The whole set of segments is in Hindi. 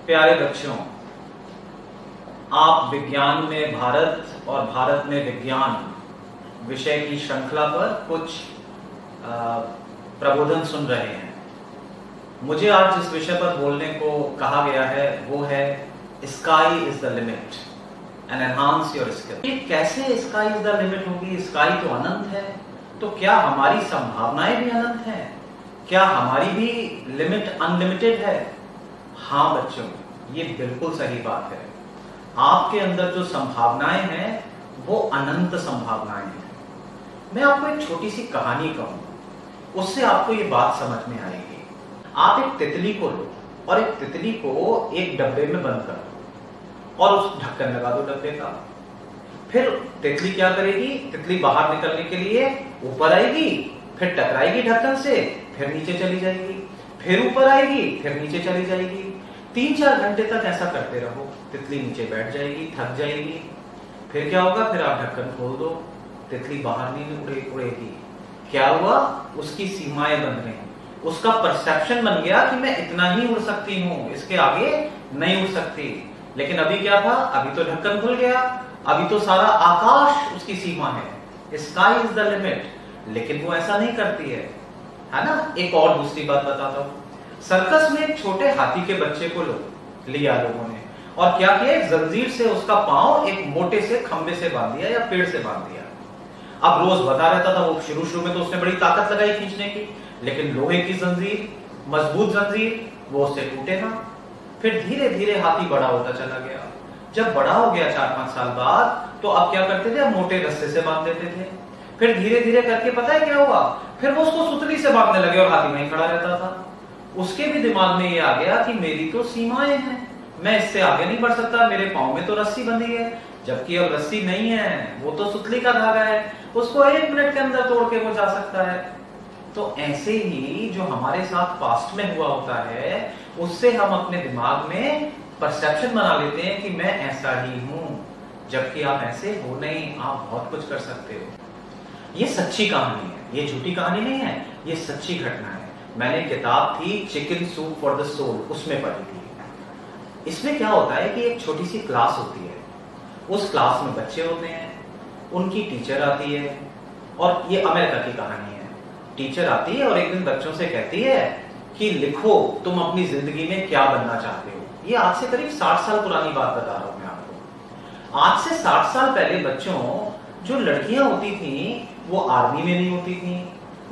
प्यारे बच्चों, आप विज्ञान में भारत और भारत में विज्ञान विषय की श्रृंखला पर कुछ प्रबोधन सुन रहे हैं। मुझे आज जिस विषय पर बोलने को कहा गया है वो है sky is the limit and enhance your skill. ये कैसे स्काई इज द लिमिट होगी? स्काई तो अनंत है, तो क्या हमारी संभावनाएं भी अनंत हैं? क्या हमारी भी लिमिट अनलिमिटेड है? हाँ बच्चों, ये बिल्कुल सही बात है। आपके अंदर जो संभावनाएं हैं वो अनंत संभावनाएं हैं। मैं आपको एक छोटी सी कहानी कहूं, उससे आपको ये बात समझ में आएगी। आप एक तितली को लो और एक तितली को एक डब्बे में बंद कर दो और उस ढक्कन लगा दो डब्बे का। फिर तितली क्या करेगी? तितली बाहर निकलने के लिए ऊपर आएगी, फिर टकराएगी ढक्कन से, फिर नीचे चली जाएगी, फिर ऊपर आएगी, फिर नीचे चली जाएगी। 3-4 घंटे तक ऐसा करते रहो, तितली नीचे बैठ जाएगी, थक जाएगी। फिर क्या होगा? फिर आप ढक्कन खोल दो, तितली बाहर नहीं उड़ेगी। क्या हुआ? उसकी सीमाएं बन गई, उसका परसेप्शन बन गया कि मैं इतना ही उड़ सकती हूँ, इसके आगे नहीं उड़ सकती। लेकिन अभी क्या था? अभी तो ढक्कन खुल गया, अभी तो सारा आकाश उसकी सीमा है। Sky is the limit. लेकिन वो ऐसा नहीं करती है ना। एक और दूसरी बात बताता हूँ। सर्कस में एक छोटे हाथी के बच्चे को लिया लोगों ने और क्या किया? एक जंजीर से उसका पांव एक मोटे से खंबे से बांध दिया या पेड़ से बांध दिया। अब रोज बता रहता था वो, शुरू में तो उसने बड़ी ताकत लगाई खींचने की, लेकिन लोहे की जंजीर, मजबूत जंजीर, वो उससे टूटे ना। फिर धीरे धीरे हाथी बड़ा होता चला गया। जब बड़ा हो गया 4-5 साल बाद, तो अब क्या करते थे? अब मोटे रस्से से बांध देते थे। फिर धीरे धीरे करके पता है क्या हुआ? फिर वो उसको सुतली से बांधने लगे और हाथी वहीं खड़ा रहता था। उसके भी दिमाग में ये आ गया कि मेरी तो सीमाएं हैं, मैं इससे आगे नहीं बढ़ सकता, मेरे पांव में तो रस्सी बंधी है, जबकि अब रस्सी नहीं है, वो तो सुतली का धागा है, उसको 1 मिनट के अंदर तोड़ के वो जा सकता है। तो ऐसे ही जो हमारे साथ पास्ट में हुआ होता है, उससे हम अपने दिमाग में परसेप्शन बना लेते हैं कि मैं ऐसा ही हूं, जबकि आप ऐसे हो नहीं, आप बहुत कुछ कर सकते हो। ये सच्ची कहानी है, ये झूठी कहानी नहीं है, ये सच्ची घटना है। मैंने किताब थी chicken soup for the soul, उसमें पढ़ी थी। इसमें क्या होता है कि एक छोटी सी क्लास होती है, उस क्लास में बच्चे होते हैं, उनकी टीचर आती है, और ये अमेरिका की कहानी है। टीचर आती है और एक दिन बच्चों से कहती है कि लिखो तुम अपनी जिंदगी में क्या बनना चाहते हो। ये आज से करीब 60 साल पुरानी बात बता रहा हूं मैं आपको। आज से 60 साल पहले बच्चों, जो लड़कियां होती थी वो आर्मी में नहीं होती थी,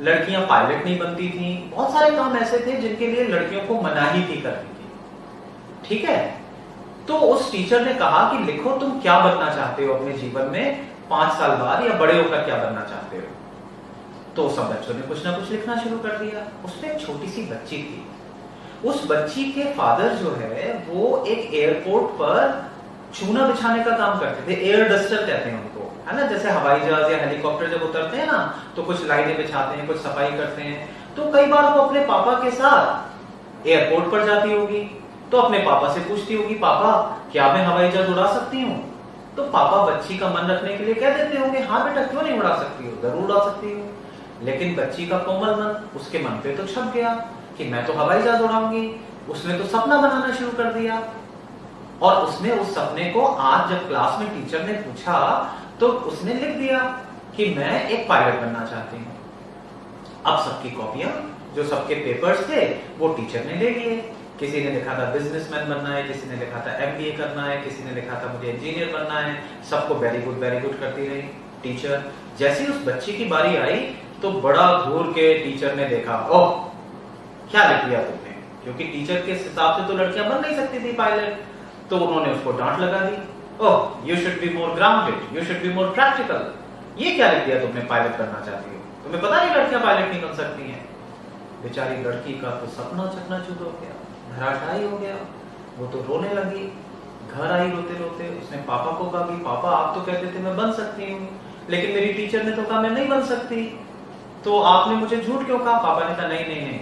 लड़कियां पायलट नहीं बनती थी, बहुत सारे काम ऐसे थे जिनके लिए लड़कियों को मनाही थी करने की। ठीक है, तो उस टीचर ने कहा कि लिखो तुम क्या बनना चाहते हो अपने जीवन में 5 साल बाद, या बड़े होकर क्या बनना चाहते हो। तो सब बच्चों ने कुछ ना कुछ लिखना शुरू कर दिया। उसमें एक छोटी सी बच्ची थी। उस बच्ची के फादर जो है वो एक एयरपोर्ट पर चूना बिछाने का काम करते थे, एयर डस्टर कहते हैं उनको, है ना। जैसे हवाई जहाज या हेलीकॉप्टर जब उतरते हैं ना, तो कुछ लाइनें बिछाते हैं, कुछ सफाई करते हैं। तो कई बार वो अपने पापा के साथ एयरपोर्ट पर जाती होगी, तो अपने पापा से पूछती होगी, पापा क्या मैं हवाई जहाज उड़ा सकती हूँ? तो पापा बच्ची का मन रखने के लिए कह देते होंगे, हाँ बेटा क्यों नहीं उड़ा सकती हो, जरूर उड़ा सकती हो। लेकिन बच्ची का कोमल मन, उसके मन पे तो छप गया कि मैं तो हवाई जहाज उड़ाऊंगी। उसने तो सपना बनाना शुरू कर दिया, और उसने उस सपने को आज जब क्लास में टीचर ने पूछा तो उसने लिख दिया कि मैं एक पायलट बनना चाहती हूं। अब सबकी कॉपियां, जो सबके पेपर्स थे, वो टीचर ने ले लिए। किसी ने लिखा था बिजनेसमैन बनना है, किसी ने लिखा था MBA करना है, किसी ने लिखा था मुझे इंजीनियर बनना है। सबको वेरी गुड करती रही टीचर। जैसे ही उस बच्ची की बारी आई तो बड़ा घूर के टीचर ने देखा, ओह क्या लिख दिया तुमने, क्योंकि टीचर के हिसाब से तो लड़कियां बन नहीं सकती थी पायलट। तो उन्होंने उसको डांट लगा दी, oh you should be more grounded, you should be more practical. ये क्या लिख दिया तुमने, पायलट बनना चाहती हो, तुम्हें पता नहीं लड़कियां पायलट नहीं बन सकती हैं। बेचारी लड़की का तो सपना चकनाचूर हो गया, धराशायी हो गया। वो तो रोने लगी। घर आई रोते रोते, उसने पापा को कहा कि पापा आप तो कहते थे मैं बन सकती हूँ, लेकिन मेरी टीचर ने तो कहा मैं नहीं बन सकती, तो आपने मुझे झूठ क्यों कहा? पापा ने कहा नहीं नहीं नहीं,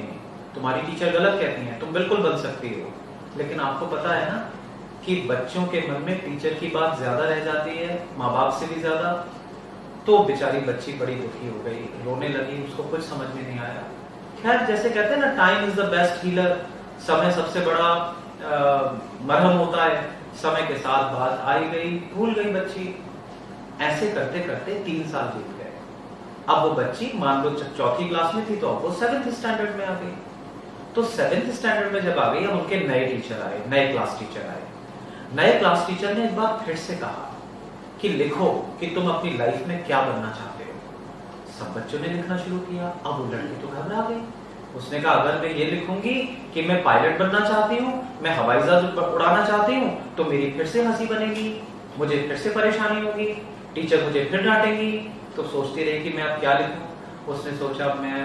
तुम्हारी टीचर गलत कहती है, तुम बिल्कुल बन सकती हो। लेकिन आपको पता है ना कि बच्चों के मन में टीचर की बात ज्यादा रह जाती है, माँ बाप से भी ज्यादा। तो बेचारी बच्ची बड़ी दुखी हो गई, रोने लगी, उसको कुछ समझ में नहीं आया। खैर, जैसे कहते हैं ना, time is the best healer, समय सबसे बड़ा मरहम होता है, समय के साथ बात आई गई, भूल गई बच्ची। ऐसे करते करते 3 साल बीत गए। अब वो बच्ची मान लो चौथी क्लास में थी तो अब वो 7th स्टैंडर्ड में आ गई। तो 7th स्टैंडर्ड में जब आ गई, अब उनके नए टीचर आए, नए क्लास टीचर आए। नए क्लास टीचर ने एक बार फिर से कहा कि लिखो कि तुम अपनी लाइफ में क्या बनना चाहते हो। सब बच्चों ने लिखना शुरू किया। अब वो लड़की तो घबरा गई। उसने कहा अगर मैं ये लिखूंगी कि मैं पायलट बनना चाहती हूँ, मैं हवाई जहाज उड़ाना चाहती हूँ, तो मेरी फिर से हंसी बनेगी, मुझे फिर से परेशानी होगी, टीचर मुझे फिर डांटेंगी। तो सोचती रही कि मैं अब क्या लिखूं। उसने सोचा मैं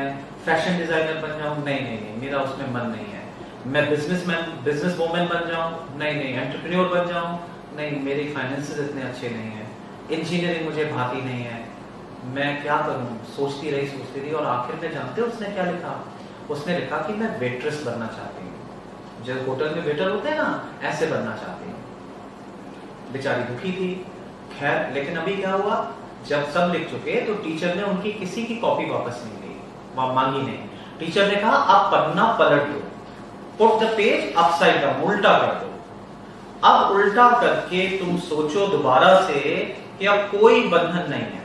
फैशन डिजाइनर बन जाऊं, नहीं नहीं नहीं, मेरा उसमें मन नहीं है। मैं बिजनेस वूमेन बन जाऊं, नहीं नहीं। एंटरप्रेन्योर बन जाऊं, नहीं, मेरी फाइनेंसेस इतने अच्छे नहीं है। इंजीनियरिंग मुझे भाती नहीं है, मैं क्या करूं। सोचती रही और आखिर में जानते हो उसने क्या लिखा? उसने लिखा कि मैं वेट्रेस बनना चाहती हूँ, जो होटल में वेटर होते हैं ना, ऐसे बनना चाहती हूँ। बेचारी दुखी थी। खैर, लेकिन अभी क्या हुआ, जब सब लिख चुके तो टीचर ने उनकी किसी की कॉपी वापस नहीं ली, मांगी नहीं। टीचर ने कहा आप पन्ना पलट दो, put the page upside down, उल्टा कर दो। अब उल्टा करके तुम सोचो दोबारा से कि अब कोई बंधन नहीं है,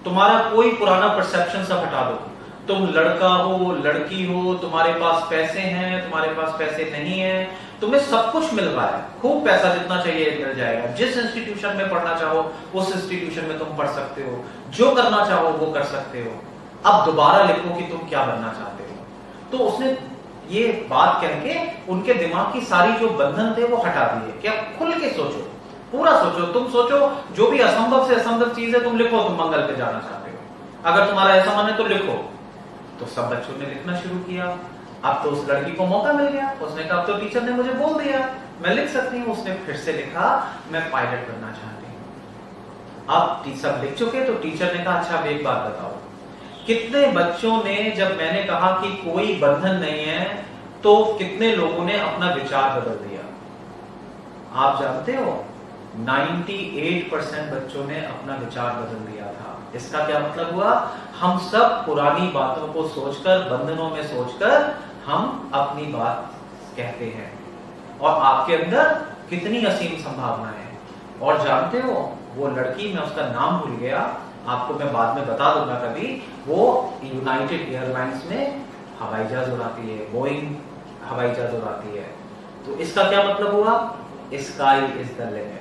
तुम्हारा कोई पुराना परसेप्शन सब हटा दो। तुम लड़का हो, लड़की हो, तुम्हारे पास पैसे हैं, तुम्हारे पास पैसे नहीं है, तुम्हें सब कुछ मिल रहा है, खूब पैसा, जितना चाहिए मिल जाएगा। जिस इंस्टीट्यूशन में पढ़ना चाहो उस इंस्टीट्यूशन में तुम पढ़ सकते हो, जो करना चाहो वो कर सकते हो। अब दोबारा लिखो कि तुम क्या बनना चाहते हो। तो उसने ये बात कह के उनके दिमाग की सारी जो बंधन थे वो हटा दिए कि अब खुल के सोचो, पूरा सोचो। तुम सोचो जो भी असंभव से असंभव चीज है तुम लिखो, तुम मंगल पे जाना चाहते हो, अगर तुम्हारा ऐसा मन है तो लिखो। तो सब बच्चों ने लिखना शुरू किया। अब तो उस लड़की को मौका मिल गया। उसने कहा अब तो टीचर ने मुझे बोल दिया, मैं लिख सकती हूँ। उसने फिर से लिखा मैं पायलट बनना चाहती हूँ। अब सब लिख चुके तो टीचर ने कहा अच्छा अब एक बात बताओ, कितने बच्चों ने, जब मैंने कहा कि कोई बंधन नहीं है, तो कितने लोगों ने अपना विचार बदल दिया? आप जानते हो 98% बच्चों ने अपना विचार बदल दिया था। इसका क्या मतलब हुआ? हम सब पुरानी बातों को सोचकर, बंधनों में सोचकर हम अपनी बात कहते हैं, और आपके अंदर कितनी असीम संभावना है। और जानते हो वो लड़की, मैं उसका नाम भूल गया, आपको मैं बाद में बता दूंगा कभी, वो यूनाइटेड एयरलाइंस में हवाई जहाज उड़ाती है, बोइंग हवाई जहाज उड़ाती है। तो इसका क्या मतलब हुआ? Sky is the limit.